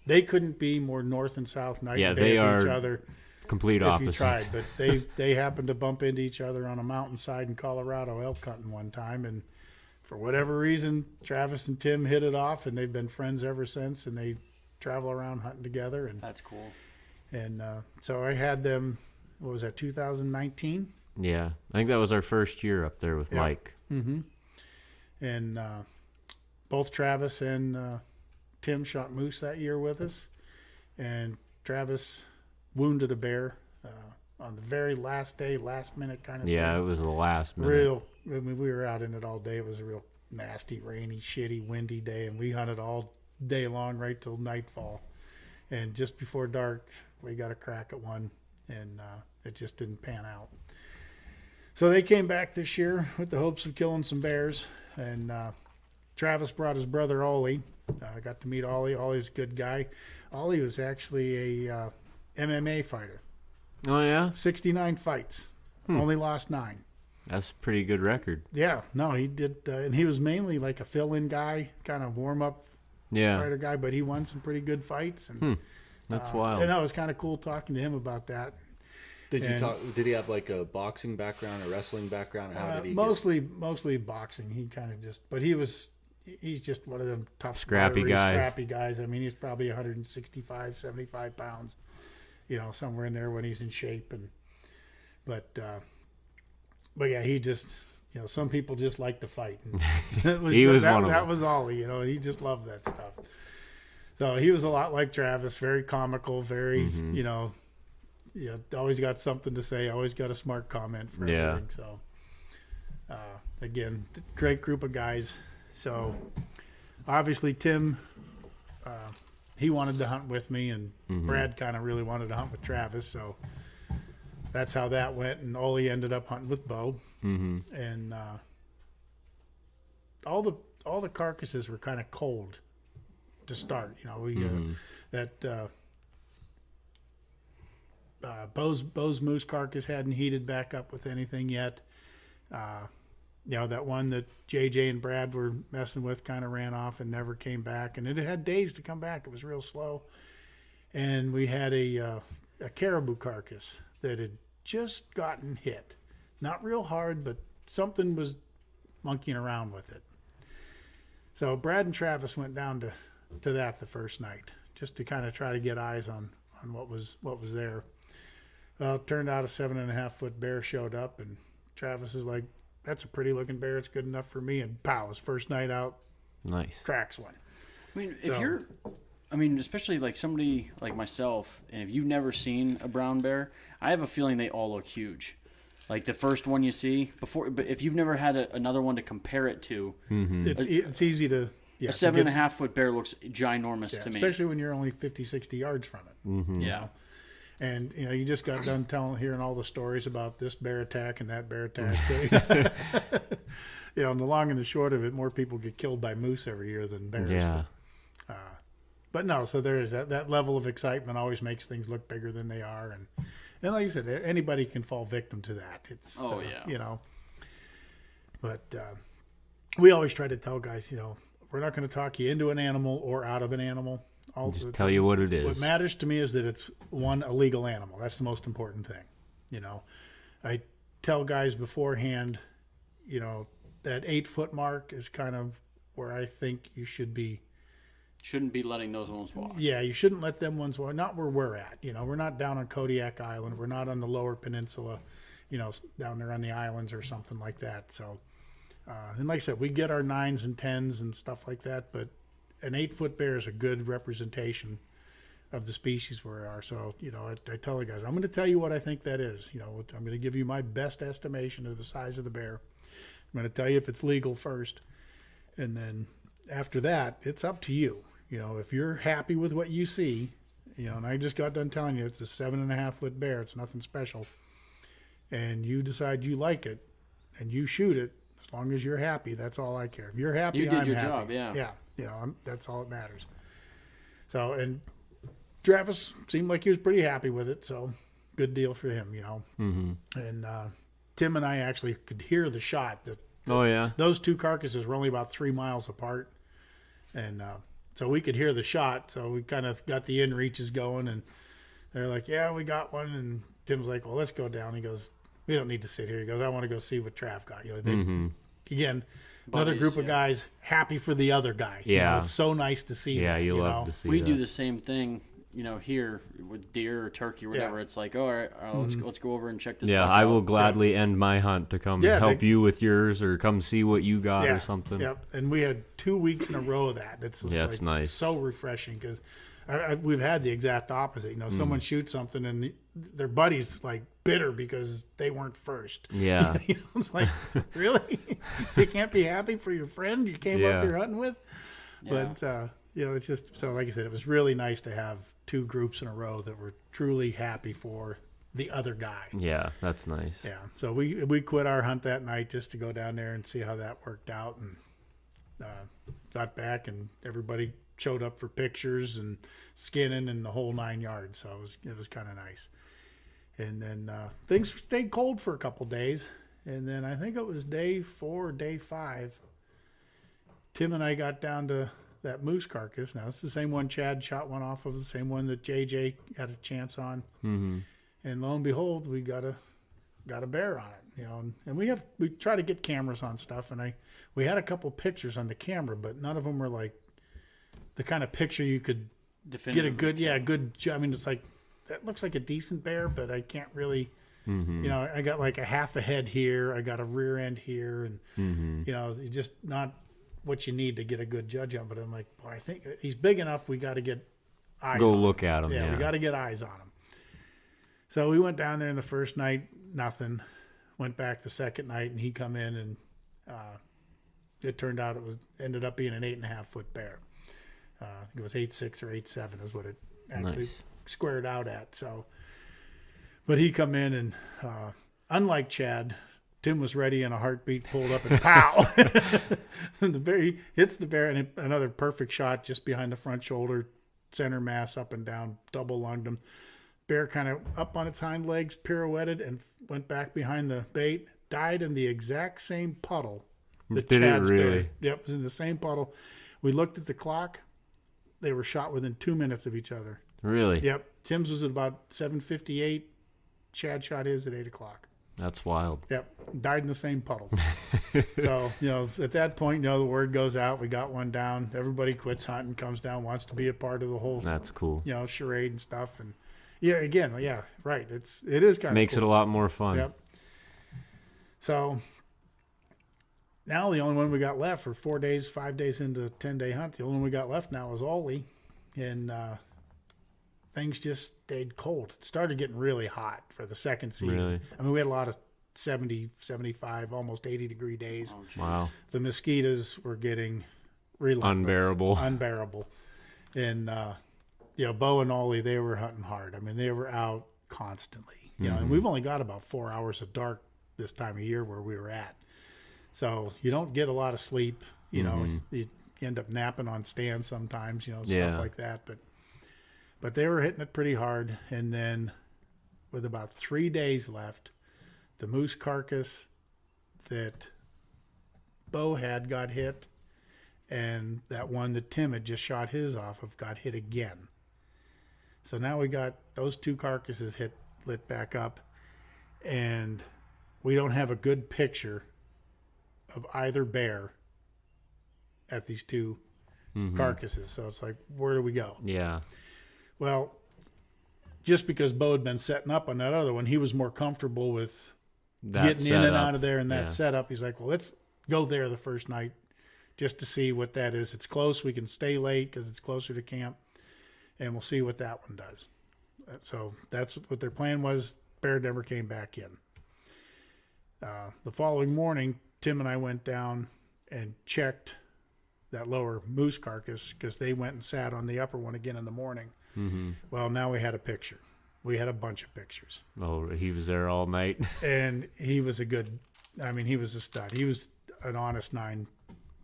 they couldn't be more north and south night and day
they
of each
are
other.
Complete
if
opposites.
you tried, but they happened to bump into each other on a mountainside in Colorado elk hunting one time, and for whatever reason, Travis and Tim hit it off, and they've been friends ever since, and they travel around hunting together. And
That's cool.
And so I had them, what was that, 2019?
Yeah. I think that was our first year up there with Mike.
Mm-hmm. And both Travis and Tim shot moose that year with us, and Travis wounded a bear on the very last day, last minute kind of thing.
Yeah, it was the last minute.
I mean, we were out in it all day. It was a real nasty, rainy, shitty, windy day, and we hunted all day long right till nightfall. And just before dark, we got a crack at one, and it just didn't pan out. So they came back this year with the hopes of killing some bears, and Travis brought his brother Ollie. I got to meet Ollie. Ollie's a good guy. Ollie was actually a MMA fighter.
Oh, yeah?
69 fights. Only lost 9.
That's a pretty good record.
Yeah, no, he did, and he was mainly like a fill-in guy, kind of warm-up fighter guy, but he won some pretty good fights. And
That's wild.
And that was kind of cool talking to him about that.
Did he have like a boxing background, a wrestling background? How did he?
Mostly boxing. He kind of he's just one of them tough,
Scrappy
guys. I mean, he's probably 165, 75 pounds, somewhere in there when he's in shape. But yeah, he just, some people just like to fight. And
He was one of them.
That was Ollie, he just loved that stuff. So he was a lot like Travis, very comical, very, always got something to say, always got a smart comment for everything. So, again, great group of guys. So, obviously, Tim, he wanted to hunt with me, and Brad kind of really wanted to hunt with Travis. So, that's how that went. And Ollie ended up hunting with Bo. And all the carcasses were kind of cold to start. Bo's moose carcass hadn't heated back up with anything yet. That one that JJ and Brad were messing with kind of ran off and never came back, and it had days to come back. It was real slow. And we had a caribou carcass that had just gotten hit, not real hard, but something was monkeying around with it. So Brad and Travis went down to that the first night, just to kind of try to get eyes on what was there. Well, it turned out a 7.5-foot bear showed up, and Travis is like, "That's a pretty looking bear. It's good enough for me." And pow, his first night out,
nice,
cracks one.
I mean, especially like somebody like myself, and if you've never seen a brown bear, I have a feeling they all look huge. Like the first one you see but if you've never had another one to compare it to,
it's easy to. Yeah,
a 7.5-foot bear looks ginormous to me,
especially when you're only 50, 60 yards from it.
Yeah.
And you just got done hearing all the stories about this bear attack and that bear attack. So, and the long and the short of it, more people get killed by moose every year than bears.
Yeah.
But no, so there is that level of excitement always makes things look bigger than they are, and like you said, anybody can fall victim to that. It's But we always try to tell guys, we're not going to talk you into an animal or out of an animal.
Just tell you what it is.
What matters to me is that it's a legal animal. That's the most important thing. I tell guys beforehand, that 8-foot mark is kind of where I think you should be.
Shouldn't be letting those ones walk.
Yeah, you shouldn't let them ones walk. Not where we're at. We're not down on Kodiak Island. We're not on the lower peninsula, down there on the islands or something like that. So, and like I said, we get our 9s and 10s and stuff like that, but an 8-foot bear is a good representation of the species where we are. So, I tell the guys, I'm going to tell you what I think that is. I'm going to give you my best estimation of the size of the bear. I'm going to tell you if it's legal first. And then after that, it's up to you. If you're happy with what you see, and I just got done telling you it's a 7.5-foot bear, it's nothing special, and you decide you like it, and you shoot it, as long as you're happy, that's all I care. If you're happy,
You did
I'm
your
happy.
job, yeah.
Yeah, that's all that matters. So, and Travis seemed like he was pretty happy with it, so good deal for him,
Mm-hmm.
And Tim and I actually could hear the shot.
Oh yeah.
Those two carcasses were only about 3 miles apart, and so we could hear the shot. So we kind of got the in reaches going, and they're like, "Yeah, we got one." And Tim's like, "Well, let's go down." He goes, "We don't need to sit here." He goes, "I want to go see what Trav got." Again, another
Buddies,
group of
yeah.
guys happy for the other guy.
Yeah.
It's so nice to see.
Yeah,
that,
you love to see
We
that.
do the same thing, here with deer or turkey or whatever.
Yeah.
It's like, all right, let's go over and check this.
Yeah,
buck
I
out.
will gladly end my hunt to come
Yeah,
help
they-
you with yours or come see what you got or something.
Yep. And we had 2 weeks in a row of that. It's just
it's nice.
So refreshing because we've had the exact opposite. Someone shoots something and their buddy's like bitter because they weren't first.
Yeah.
It's like, really? You can't be happy for your friend you came up here hunting with?
Yeah.
But, it's just, so like I said, it was really nice to have 2 groups in a row that were truly happy for the other guy.
Yeah, that's nice.
Yeah, so we quit our hunt that night just to go down there and see how that worked out, and got back and everybody showed up for pictures and skinning and the whole 9 yards. So it was kind of nice. And then things stayed cold for a couple days, and then I think it was day 4, day 5. Tim and I got down to that moose carcass. Now it's the same one Chad shot one off of, the same one that JJ had a chance on.
Mm-hmm.
And lo and behold, we got a bear on it, and we try to get cameras on stuff, and we had a couple pictures on the camera, but none of them were like the kind of picture you could get a good, I mean, it's like, that looks like a decent bear, but I can't really, I got like a half a head here, I got a rear end here, and, it's just not what you need to get a good judge on, but I'm like, boy, I think he's big enough, we got to get eyes
Go
on
look
him.
at him.
Yeah, we got to get eyes on him. So we went down there in the first night, nothing. Went back the second night, and he come in, and it turned out ended up being an 8.5 foot bear. I think it was 8.6 or 8.7 is what it actually squared out at. So, but he come in, and unlike Chad, Tim was ready in a heartbeat, pulled up, and pow! And the bear, he hits the bear, and another perfect shot just behind the front shoulder, center mass up and down, double lunged him. Bear kind of up on its hind legs, pirouetted, and went back behind the bait. Died in the exact same puddle that
Did it
Chad's
really?
bear. Yep, it was in the same puddle. We looked at the clock. They were shot within 2 minutes of each other.
Really?
Yep. Tim's was at about 7:58. Chad shot his at 8 o'clock.
That's wild.
Yep. Died in the same puddle. So, at that point, the word goes out. We got one down. Everybody quits hunting, comes down, wants to be a part of the whole,
That's cool.
charade and stuff. And right. It is kind of
Makes
cool.
it a lot more fun.
Yep. So now the only one we got left for 4 days, 5 days into a 10-day hunt, the only one we got left now is Ollie. And things just stayed cold. It started getting really hot for the second season.
Really?
I mean, we had a lot of 70, 75, almost 80-degree days.
Wow.
The mosquitoes were getting relentless. Unbearable. And, Bo and Ollie, they were hunting hard. I mean, they were out constantly. And we've only got about 4 hours of dark this time of year where we were at. So you don't get a lot of sleep. You end up napping on stands sometimes, stuff like that. But they were hitting it pretty hard. And then with about 3 days left, the moose carcass that Bo had got hit, and that one that Tim had just shot his off of got hit again. So now we got those 2 carcasses lit back up, and we don't have a good picture of either bear at these 2 carcasses. So it's like, where do we go?
Yeah.
Well, just because Bo had been setting up on that other one, he was more comfortable with getting in and out of there in that setup. He's like, well, let's go there the first night just to see what that is. It's close. We can stay late because it's closer to camp, and we'll see what that one does. So that's what their plan was. Bear never came back in. The following morning, Tim and I went down and checked that lower moose carcass because they went and sat on the upper one again in the morning.
Mm-hmm.
Well, now we had a picture. We had a bunch of pictures.
Oh, he was there all night.
And he was he was a stud. He was an honest 9,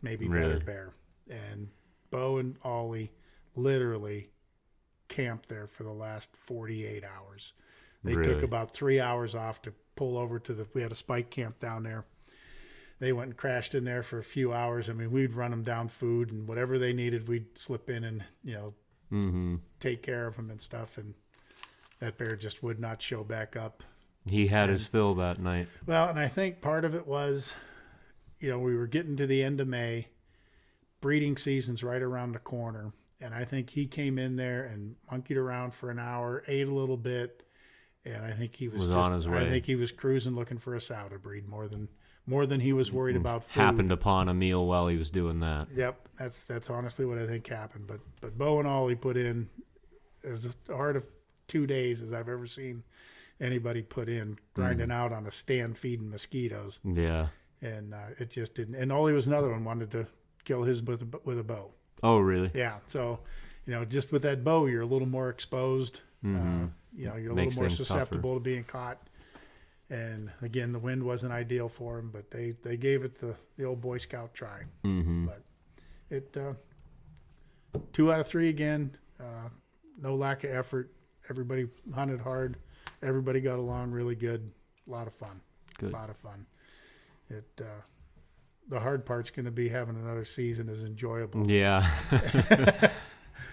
maybe
Really?
better bear. And Bo and Ollie literally camped there for the last 48 hours. They
Really?
took about 3 hours off to pull over to we had a spike camp down there. They went and crashed in there for a few hours. I mean, we'd run them down food and whatever they needed, we'd slip in and, take care of them and stuff. And that bear just would not show back up.
He had his fill that night.
Well, and I think part of it was, we were getting to the end of May. Breeding season's right around the corner. And I think he came in there and monkeyed around for an hour, ate a little bit, and I think he was
on his way.
I think he was cruising looking for a sow to breed more than he was worried about food.
Happened upon a meal while he was doing that.
Yep, that's honestly what I think happened. But Bo and Ollie put in as hard of 2 days as I've ever seen anybody put in, grinding out on a stand feeding mosquitoes.
Yeah.
And it just didn't. And Ollie was another one, wanted to kill his with a bow.
Oh, really?
Yeah. So, just with that bow, you're a little more exposed. You're a
Makes
little more
things
susceptible to being caught. And again, the wind wasn't ideal for him, but they gave it the old Boy Scout try. But it 2 out of 3 again. No lack of effort. Everybody hunted hard. Everybody got along really good. A lot of fun.
Good.
A lot of fun. It the hard part's going to be having another season as enjoyable.
Yeah.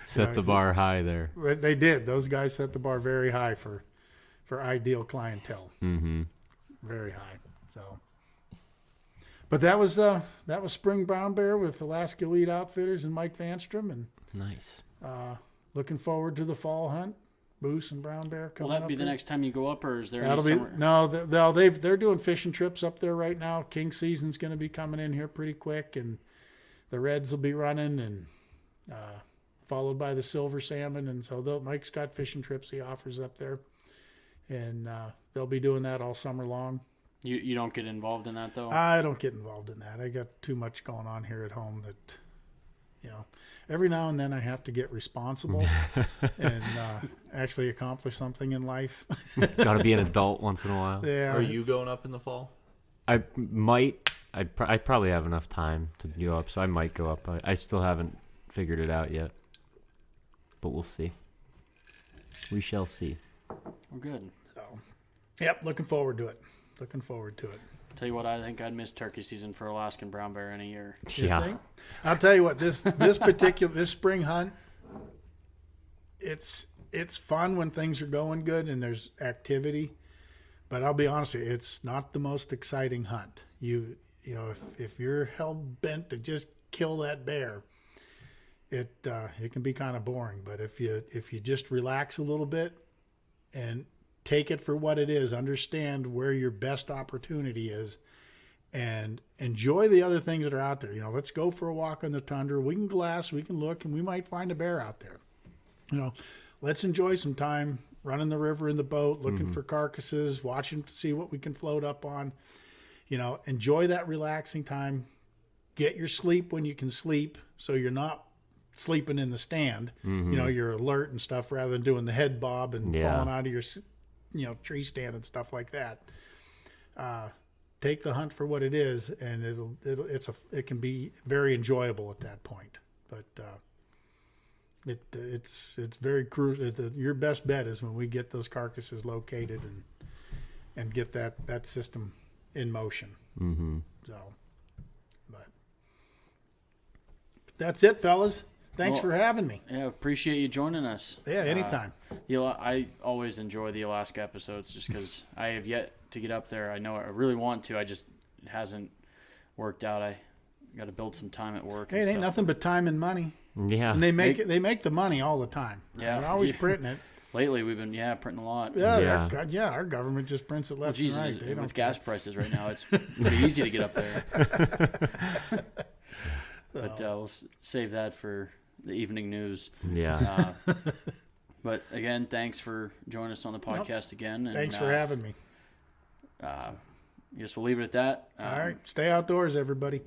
Set the bar high there.
They did. Those guys set the bar very high for ideal clientele. Very high. So, but that was spring brown bear with Alaska Elite Outfitters and Mike Vanstrom, and
Nice.
looking forward to the fall hunt. Moose and brown bear coming
Will
up.
that be the
here.
next time you go up, or is there
That'll
any
be
summer?
no. They're doing fishing trips up there right now. King season's going to be coming in here pretty quick, and the reds will be running, and followed by the silver salmon. And so Mike's got fishing trips he offers up there, and they'll be doing that all summer long.
You don't get involved in that though.
I don't get involved in that. I got too much going on here at home that, every now and then I have to get responsible and actually accomplish something in life.
Got to be an adult once in a while.
Yeah.
Are you going up in the fall?
I might. I probably have enough time to go up, so I might go up. I still haven't figured it out yet, but we'll see. We shall see.
We're good.
So, yep, looking forward to it.
Tell you what, I think I'd miss turkey season for Alaskan brown bear in a year.
You
Yeah.
think? I'll tell you what, this spring hunt, it's fun when things are going good and there's activity, but I'll be honest with you, it's not the most exciting hunt. If you're hell bent to just kill that bear, it can be kind of boring. But if you just relax a little bit and take it for what it is, understand where your best opportunity is, and enjoy the other things that are out there. Let's go for a walk on the tundra. We can glass, we can look, and we might find a bear out there. Let's enjoy some time running the river in the boat, looking for carcasses, watching to see what we can float up on. Enjoy that relaxing time. Get your sleep when you can sleep, so you're not sleeping in the stand. You're alert and stuff rather than doing the head bob and falling out of your tree stand and stuff like that. Take the hunt for what it is, and it can be very enjoyable at that point. But it's very crucial. Your best bet is when we get those carcasses located and get that system in motion. So, but that's it, fellas. Thanks for having me.
Yeah, appreciate you joining us.
Yeah, anytime.
I always enjoy the Alaska episodes just because I have yet to get up there. I know I really want to. It hasn't worked out. I got to build some time at work.
Hey, it ain't nothing but time and money.
Yeah.
And they make the money all the time.
Yeah.
They're always printing it.
Lately, we've been printing a lot.
Yeah, our government just prints it left and right. They
With
don't
gas prices right now, it's pretty easy to get up there. But we'll save that for the evening news.
Yeah.
But again, thanks for joining us on the podcast again. And,
Thanks for having me.
I guess we'll leave it at that.
All right. Stay outdoors, everybody.